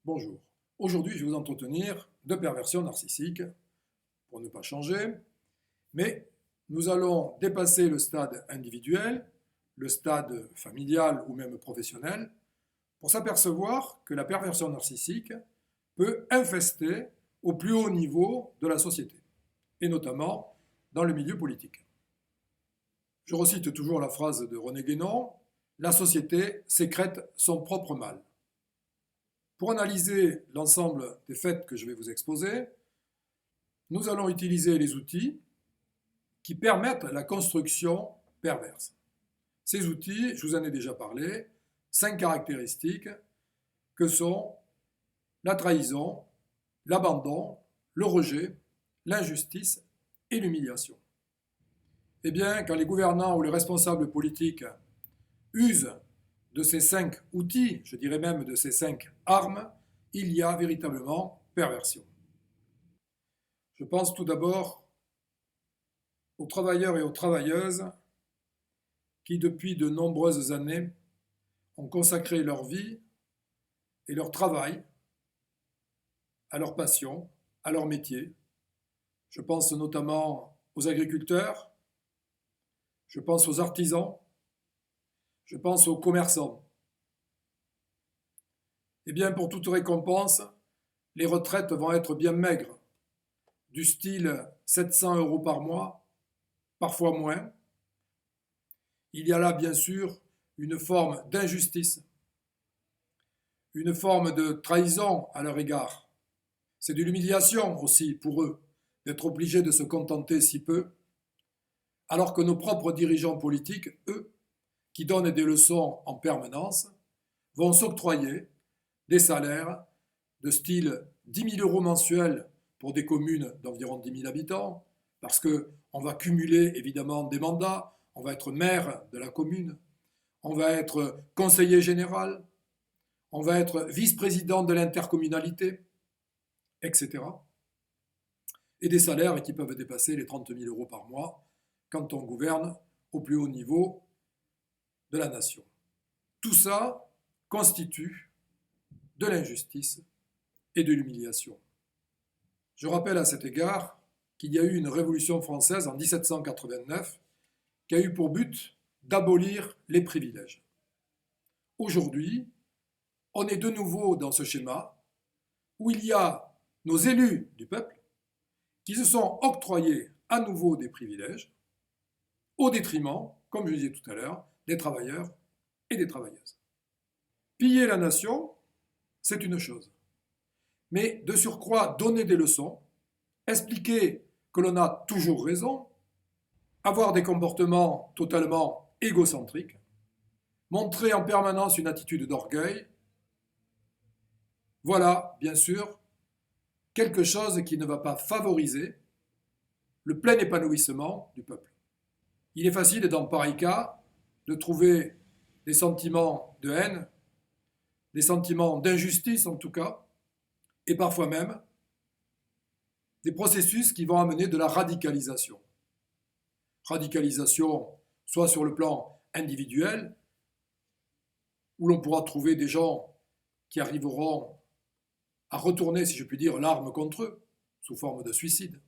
Bonjour. Aujourd'hui, je vais vous entretenir de perversion narcissique, pour ne pas changer, mais nous allons dépasser le stade individuel, le stade familial ou même professionnel, pour s'apercevoir que la perversion narcissique peut infester au plus haut niveau de la société, et notamment dans le milieu politique. Je recite toujours la phrase de René Guénon, « La société sécrète son propre mal ». Pour analyser l'ensemble des faits que je vais vous exposer, nous allons utiliser les outils qui permettent la construction perverse. Ces outils, je vous en ai déjà parlé, 5 caractéristiques que sont la trahison, l'abandon, le rejet, l'injustice et l'humiliation. Eh bien, quand les gouvernants ou les responsables politiques usent de ces 5 outils, je dirais même de ces 5 armes, il y a véritablement perversion. Je pense tout d'abord aux travailleurs et aux travailleuses qui, depuis de nombreuses années, ont consacré leur vie et leur travail à leur passion, à leur métier. Je pense notamment aux agriculteurs, je pense aux artisans, je pense aux commerçants. Eh bien, pour toute récompense, les retraites vont être bien maigres, du style 700 € par mois, parfois moins. Il y a là, bien sûr, une forme d'injustice, une forme de trahison à leur égard. C'est de l'humiliation aussi pour eux d'être obligés de se contenter si peu, alors que nos propres dirigeants politiques, eux, qui donnent des leçons en permanence, vont s'octroyer des salaires de style 10 000 € mensuels pour des communes d'environ 10 000 habitants, parce qu'on va cumuler évidemment des mandats, on va être maire de la commune, on va être conseiller général, on va être vice-président de l'intercommunalité, etc. Et des salaires qui peuvent dépasser les 30 000 € par mois quand on gouverne au plus haut niveau de la nation. Tout ça constitue de l'injustice et de l'humiliation. Je rappelle à cet égard qu'il y a eu une révolution française en 1789 qui a eu pour but d'abolir les privilèges. Aujourd'hui, on est de nouveau dans ce schéma où il y a nos élus du peuple qui se sont octroyés à nouveau des privilèges au détriment, comme je disais tout à l'heure, des travailleurs et des travailleuses. Piller la nation, c'est une chose. Mais de surcroît, donner des leçons, expliquer que l'on a toujours raison, avoir des comportements totalement égocentriques, montrer en permanence une attitude d'orgueil, voilà, bien sûr, quelque chose qui ne va pas favoriser le plein épanouissement du peuple. Il est facile, dans pareil cas, de trouver des sentiments de haine, des sentiments d'injustice en tout cas, et parfois même des processus qui vont amener de la radicalisation. Radicalisation soit sur le plan individuel, où l'on pourra trouver des gens qui arriveront à retourner, si je puis dire, l'arme contre eux, sous forme de suicide.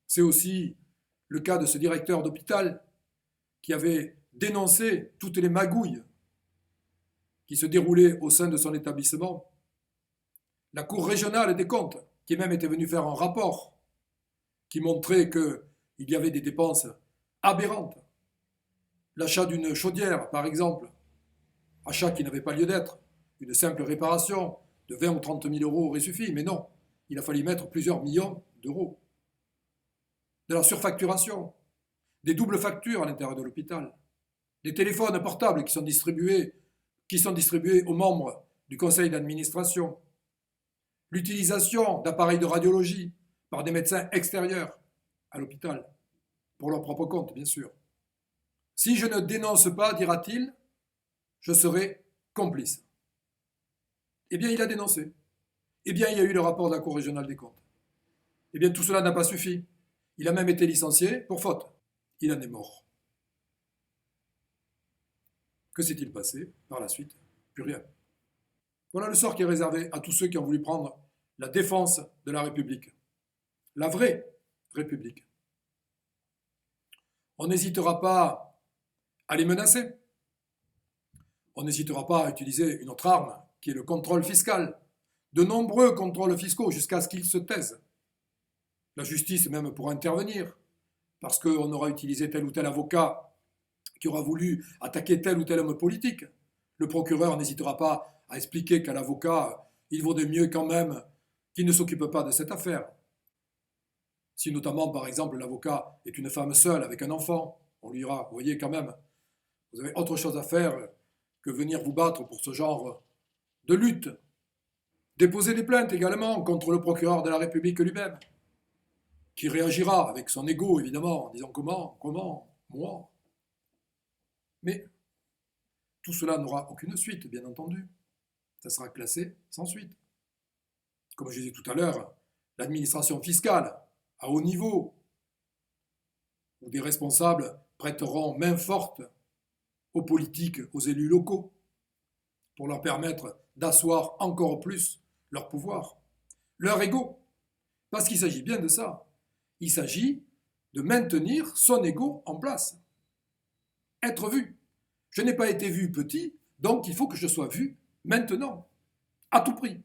C'est aussi le cas de ce directeur d'hôpital qui avait dénoncé toutes les magouilles qui se déroulaient au sein de son établissement. La Cour régionale des comptes, qui même était venue faire un rapport qui montrait qu'il y avait des dépenses aberrantes. L'achat d'une chaudière, par exemple, achat qui n'avait pas lieu d'être, une simple réparation de 20 ou 30 000 € aurait suffi, mais non, il a fallu mettre plusieurs millions d'euros. De la surfacturation, des doubles factures à l'intérieur de l'hôpital, des téléphones portables qui sont distribués aux membres du conseil d'administration, l'utilisation d'appareils de radiologie par des médecins extérieurs à l'hôpital, pour leur propre compte, bien sûr. Si je ne dénonce pas, dira-t-il, je serai complice. Eh bien, il a dénoncé. Eh bien, il y a eu le rapport de la Cour régionale des comptes. Eh bien, tout cela n'a pas suffi. Il a même été licencié pour faute. Il en est mort. Que s'est-il passé par la suite? Plus rien. Voilà le sort qui est réservé à tous ceux qui ont voulu prendre la défense de la République, la vraie République. On n'hésitera pas à les menacer. On n'hésitera pas à utiliser une autre arme, qui est le contrôle fiscal. De nombreux contrôles fiscaux jusqu'à ce qu'ils se taisent. La justice même pourra intervenir, parce qu'on aura utilisé tel ou tel avocat qui aura voulu attaquer tel ou tel homme politique. Le procureur n'hésitera pas à expliquer qu'à l'avocat, il vaudrait mieux quand même qu'il ne s'occupe pas de cette affaire. Si notamment, par exemple, l'avocat est une femme seule avec un enfant, on lui dira, vous voyez quand même, vous avez autre chose à faire que venir vous battre pour ce genre de lutte. Déposer des plaintes également contre le procureur de la République lui-même, qui réagira avec son ego, évidemment, en disant comment, moi. Mais tout cela n'aura aucune suite, bien entendu. Ça sera classé sans suite. Comme je disais tout à l'heure, l'administration fiscale, à haut niveau, où des responsables prêteront main forte aux politiques, aux élus locaux, pour leur permettre d'asseoir encore plus leur pouvoir, leur ego. Parce qu'il s'agit bien de ça. Il s'agit de maintenir son ego en place. Être vu. Je n'ai pas été vu petit, donc il faut que je sois vu maintenant, à tout prix.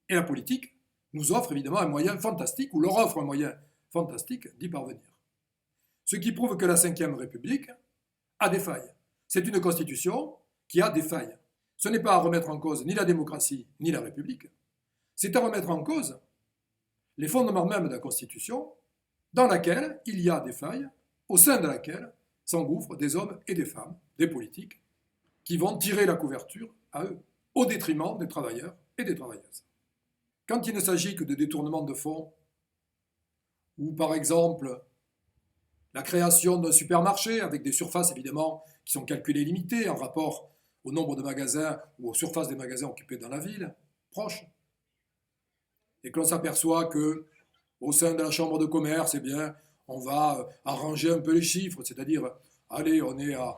Et la politique nous offre évidemment un moyen fantastique, ou leur offre un moyen fantastique d'y parvenir. Ce qui prouve que la Ve République a des failles. C'est une constitution qui a des failles. Ce n'est pas à remettre en cause ni la démocratie ni la République, c'est à remettre en cause les fondements même de la Constitution, dans laquelle il y a des failles, au sein de laquelle s'engouffrent des hommes et des femmes, des politiques, qui vont tirer la couverture à eux, au détriment des travailleurs et des travailleuses. Quand il ne s'agit que de détournement de fonds, ou par exemple la création d'un supermarché avec des surfaces évidemment qui sont calculées limitées en rapport au nombre de magasins ou aux surfaces des magasins occupés dans la ville, proche, et que l'on s'aperçoit que au sein de la chambre de commerce, eh bien, on va arranger un peu les chiffres, c'est-à-dire, allez, on est à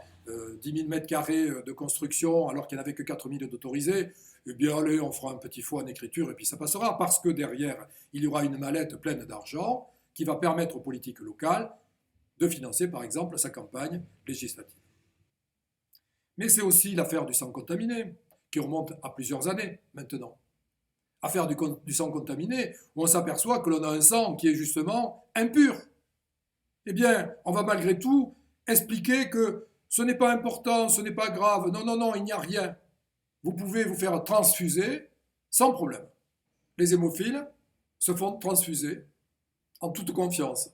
10 000 mètres carrés de construction alors qu'il n'y en avait que 4 000 d'autorisés, eh bien, allez, on fera un petit faux en écriture et puis ça passera, parce que derrière, il y aura une mallette pleine d'argent qui va permettre aux politiques locales de financer, par exemple, sa campagne législative. Mais c'est aussi l'affaire du sang contaminé, qui remonte à plusieurs années maintenant. Affaire du sang contaminé, où on s'aperçoit que l'on a un sang qui est justement impur. Eh bien, on va malgré tout expliquer que ce n'est pas important, ce n'est pas grave, non, il n'y a rien. Vous pouvez vous faire transfuser sans problème. Les hémophiles se font transfuser en toute confiance.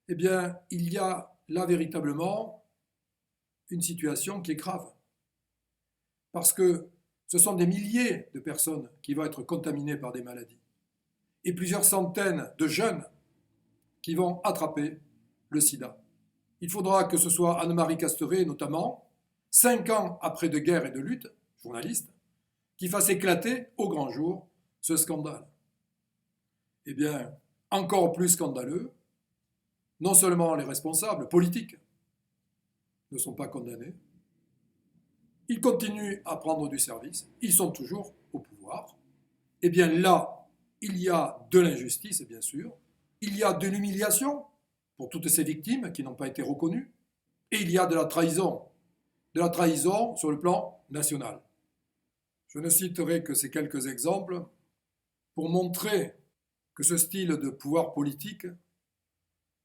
Eh bien, il y a là véritablement une situation qui est grave. Parce que ce sont des milliers de personnes qui vont être contaminées par des maladies. Et plusieurs centaines de jeunes qui vont attraper le sida. Il faudra que ce soit Anne-Marie Casteret, notamment, 5 ans après de guerre et de lutte, journaliste, qui fasse éclater au grand jour ce scandale. Eh bien, encore plus scandaleux, non seulement les responsables politiques ne sont pas condamnés, ils continuent à prendre du service, ils sont toujours au pouvoir. Eh bien là, il y a de l'injustice, bien sûr, il y a de l'humiliation pour toutes ces victimes qui n'ont pas été reconnues, et il y a de la trahison sur le plan national. Je ne citerai que ces quelques exemples pour montrer que ce style de pouvoir politique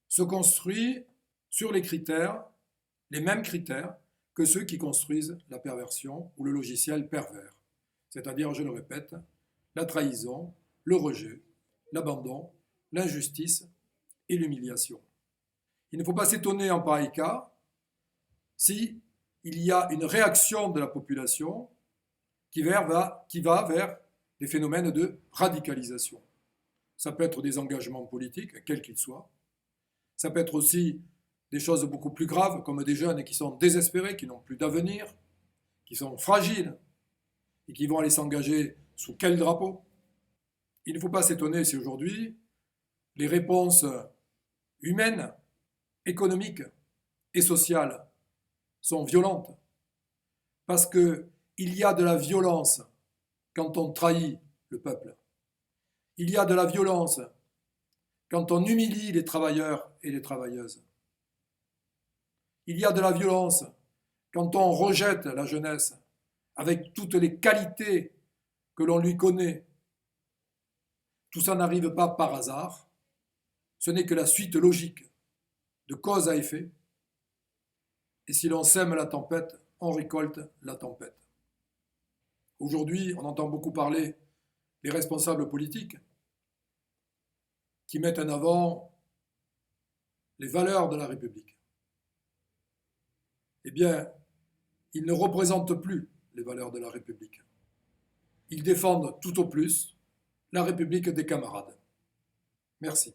se construit sur les critères, les mêmes critères que ceux qui construisent la perversion ou le logiciel pervers. C'est-à-dire, je le répète, la trahison, le rejet, l'abandon, l'injustice et l'humiliation. Il ne faut pas s'étonner en pareil cas si il y a une réaction de la population qui va vers des phénomènes de radicalisation. Ça peut être des engagements politiques, quels qu'ils soient. Ça peut être aussi des choses beaucoup plus graves, comme des jeunes qui sont désespérés, qui n'ont plus d'avenir, qui sont fragiles, et qui vont aller s'engager sous quel drapeau? Il ne faut pas s'étonner si aujourd'hui, les réponses humaines, économiques et sociales sont violentes, parce qu'il y a de la violence quand on trahit le peuple. Il y a de la violence quand on humilie les travailleurs et les travailleuses. Il y a de la violence quand on rejette la jeunesse avec toutes les qualités que l'on lui connaît. Tout ça n'arrive pas par hasard, ce n'est que la suite logique de cause à effet. Et si l'on sème la tempête, on récolte la tempête. Aujourd'hui, on entend beaucoup parler des responsables politiques qui mettent en avant les valeurs de la République. Eh bien, ils ne représentent plus les valeurs de la République. Ils défendent tout au plus la République des camarades. Merci.